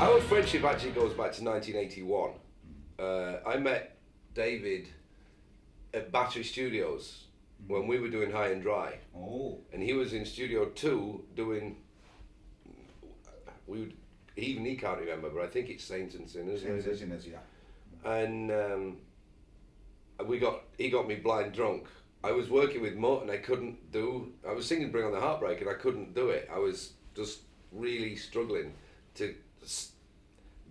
Our friendship actually goes back to 1981. I met David at Battery Studios when we were doing High and Dry. Oh. And he was in Studio 2 doing, even he can't remember, but I think it's Saints and Sinners. Saints and Sinners, yeah. And he got me blind drunk. I was working with Mutt and I was singing Bring on the Heartbreak and I couldn't do it. I was just really struggling to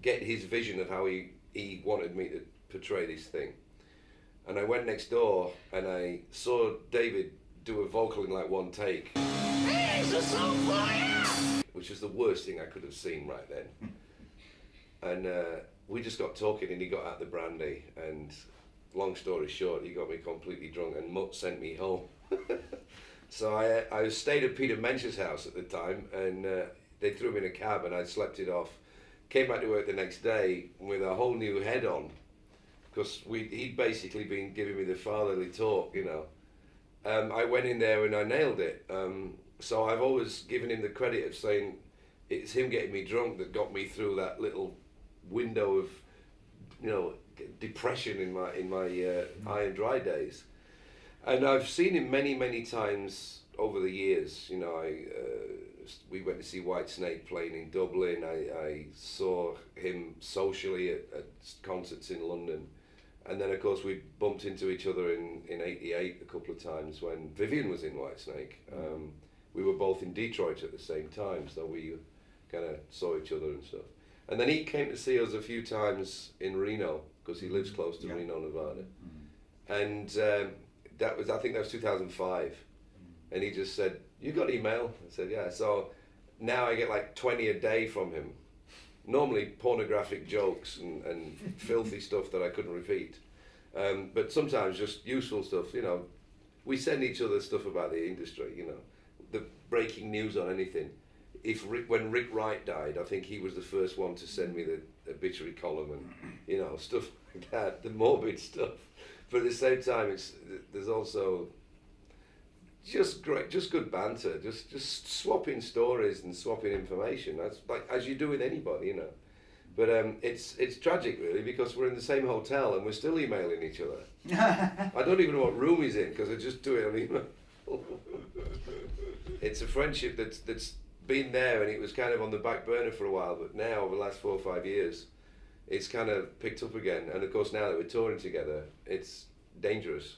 get his vision of how he wanted me to portray this thing. And I went next door and I saw David do a vocal in like one take. Which was the worst thing I could have seen right then. And we just got talking and he got out the brandy and long story short, he got me completely drunk and Mutt sent me home. So I stayed at Peter Mensch's house at the time and they threw me in a cab and I slept it off. Came back to work the next day with a whole new head on because he'd basically been giving me the fatherly talk, you know. I went in there and I nailed it. So I've always given him the credit of saying it's him getting me drunk that got me through that little window of, you know, depression in my High and Dry days. And I've seen him many times over the years. You know, we went to see Whitesnake playing in Dublin. I saw him socially at concerts in London. And then, of course, we bumped into each other in '88 a couple of times when Vivian was in Whitesnake. We were both in Detroit at the same time, so we kind of saw each other and stuff. And then he came to see us a few times in Reno, because he lives close to Reno, Nevada. And I think that was 2005. And he just said, "You got email?" I said, "Yeah." So now I get like 20 a day from him. Normally pornographic jokes and filthy stuff that I couldn't repeat. But sometimes just useful stuff, you know. We send each other stuff about the industry, you know. The breaking news on anything. When Rick Wright died, I think he was the first one to send me the obituary column and, you know, stuff like that, the morbid stuff. But at the same time, there's also just good banter, just swapping stories and swapping information. That's like as you do with anybody, you know. But it's tragic really because we're in the same hotel and we're still emailing each other. I don't even know what room he's in because I just do it on email. It's a friendship that's been there and it was kind of on the back burner for a while, but now over the last 4 or 5 years, it's kind of picked up again. And of course now that we're touring together, it's dangerous.